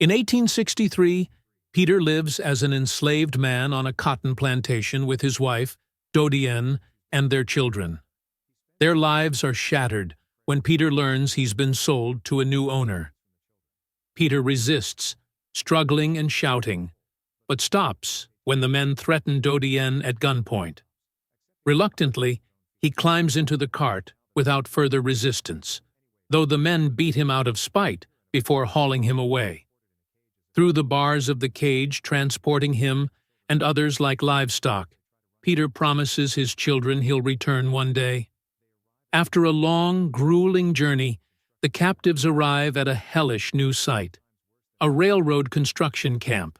In 1863, Peter lives as an enslaved man on a cotton plantation with his wife, Dodienne, and their children. Their lives are shattered when Peter learns he's been sold to a new owner. Peter resists, struggling and shouting, but stops when the men threaten Dodienne at gunpoint. Reluctantly, he climbs into the cart without further resistance, though the men beat him out of spite before hauling him away. Through the bars of the cage transporting him and others like livestock, Peter promises his children he'll return one day. After a long, grueling journey, the captives arrive at a hellish new sight, a railroad construction camp.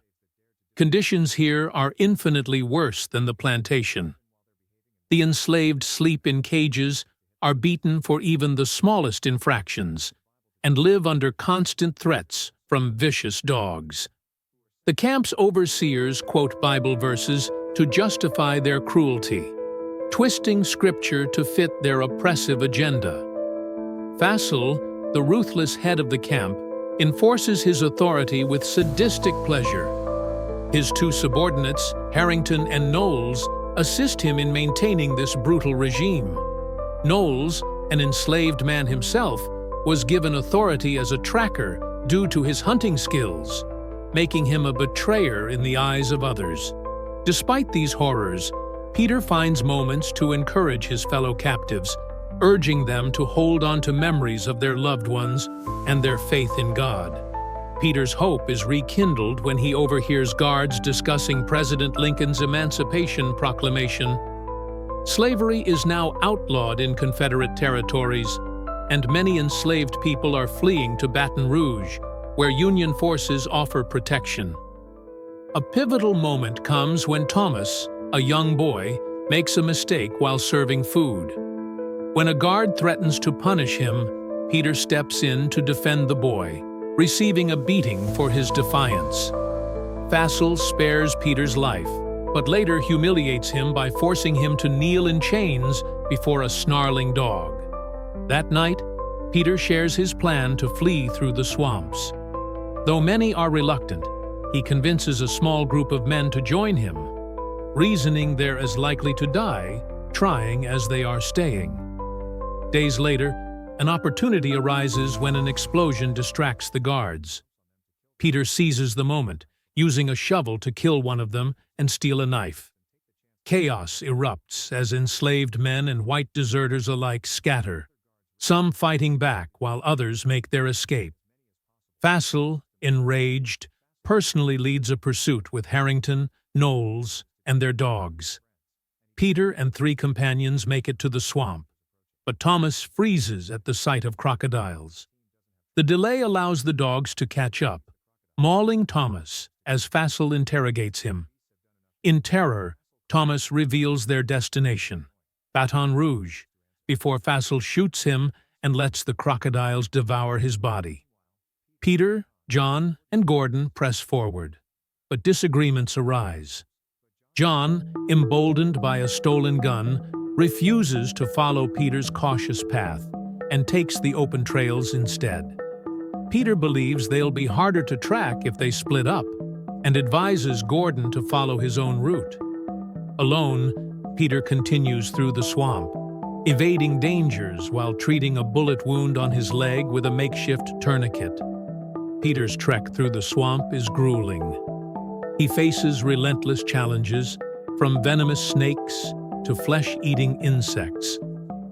Conditions here are infinitely worse than the plantation. The enslaved sleep in cages, are beaten for even the smallest infractions, and live under constant threats from vicious dogs. The camp's overseers quote Bible verses to justify their cruelty, twisting scripture to fit their oppressive agenda. Fassel, the ruthless head of the camp, enforces his authority with sadistic pleasure. His two subordinates, Harrington and Knowles, assist him in maintaining this brutal regime. Knowles, an enslaved man himself, was given authority as a tracker due to his hunting skills, making him a betrayer in the eyes of others. Despite these horrors, Peter finds moments to encourage his fellow captives, urging them to hold on to memories of their loved ones and their faith in God. Peter's hope is rekindled when he overhears guards discussing President Lincoln's Emancipation Proclamation. Slavery is now outlawed in Confederate territories, and many enslaved people are fleeing to Baton Rouge, where Union forces offer protection. A pivotal moment comes when Thomas, a young boy, makes a mistake while serving food. When a guard threatens to punish him, Peter steps in to defend the boy, receiving a beating for his defiance. Fassel spares Peter's life, but later humiliates him by forcing him to kneel in chains before a snarling dog. That night, Peter shares his plan to flee through the swamps. Though many are reluctant, he convinces a small group of men to join him, reasoning they're as likely to die trying as they are staying. Days later, an opportunity arises when an explosion distracts the guards. Peter seizes the moment, using a shovel to kill one of them and steal a knife. Chaos erupts as enslaved men and white deserters alike scatter, some fighting back while others make their escape. Fassel, enraged, personally leads a pursuit with Harrington, Knowles, and their dogs. Peter and 3 companions make it to the swamp, but Thomas freezes at the sight of crocodiles. The delay allows the dogs to catch up, mauling Thomas as Fassel interrogates him. In terror, Thomas reveals their destination, Baton Rouge, before Fassel shoots him and lets the crocodiles devour his body. Peter, John, and Gordon press forward, but disagreements arise. John, emboldened by a stolen gun, refuses to follow Peter's cautious path and takes the open trails instead. Peter believes they'll be harder to track if they split up and advises Gordon to follow his own route. Alone, Peter continues through the swamp, evading dangers while treating a bullet wound on his leg with a makeshift tourniquet. Peter's trek through the swamp is grueling. He faces relentless challenges, from venomous snakes to flesh-eating insects,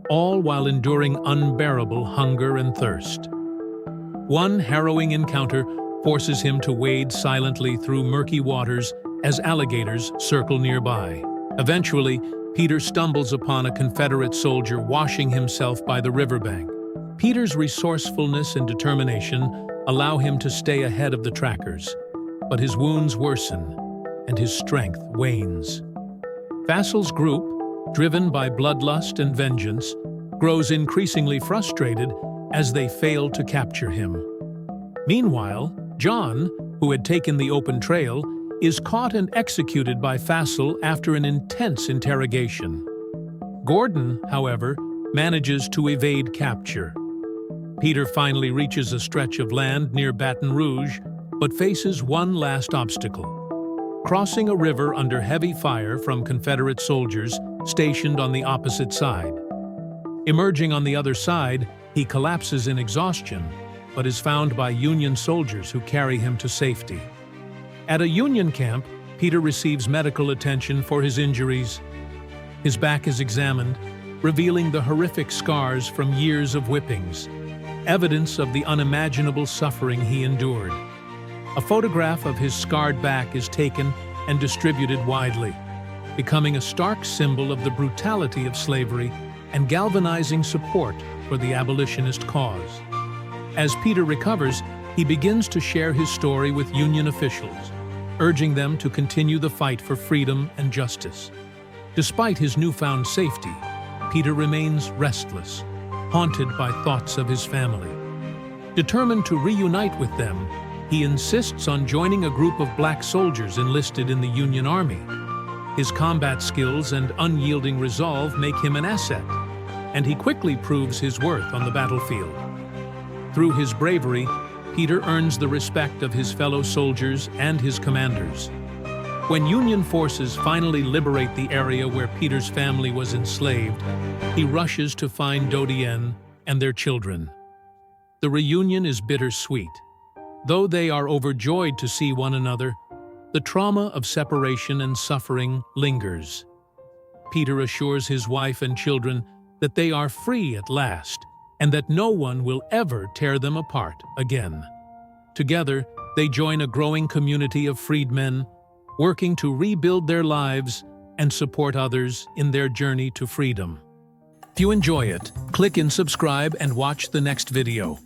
all while enduring unbearable hunger and thirst. One harrowing encounter forces him to wade silently through murky waters as alligators circle nearby. Eventually, Peter stumbles upon a Confederate soldier washing himself by the riverbank. Peter's resourcefulness and determination allow him to stay ahead of the trackers, but his wounds worsen and his strength wanes. Fassel's group, driven by bloodlust and vengeance, grows increasingly frustrated as they fail to capture him. Meanwhile, John, who had taken the open trail, is caught and executed by Fassel after an intense interrogation. Gordon, however, manages to evade capture. Peter finally reaches a stretch of land near Baton Rouge, but faces one last obstacle: crossing a river under heavy fire from Confederate soldiers stationed on the opposite side. Emerging on the other side, he collapses in exhaustion, but is found by Union soldiers who carry him to safety. At a Union camp, Peter receives medical attention for his injuries. His back is examined, revealing the horrific scars from years of whippings, evidence of the unimaginable suffering he endured. A photograph of his scarred back is taken and distributed widely, becoming a stark symbol of the brutality of slavery and galvanizing support for the abolitionist cause. As Peter recovers, he begins to share his story with Union officials, urging them to continue the fight for freedom and justice. Despite his newfound safety, Peter remains restless, haunted by thoughts of his family. Determined to reunite with them, he insists on joining a group of black soldiers enlisted in the Union Army. His combat skills and unyielding resolve make him an asset, and he quickly proves his worth on the battlefield. Through his bravery, Peter earns the respect of his fellow soldiers and his commanders. When Union forces finally liberate the area where Peter's family was enslaved, he rushes to find Dodienne and their children. The reunion is bittersweet. Though they are overjoyed to see one another, the trauma of separation and suffering lingers. Peter assures his wife and children that they are free at last, and that no one will ever tear them apart again. Together, they join a growing community of freedmen, working to rebuild their lives and support others in their journey to freedom. If you enjoy it, click and subscribe and watch the next video.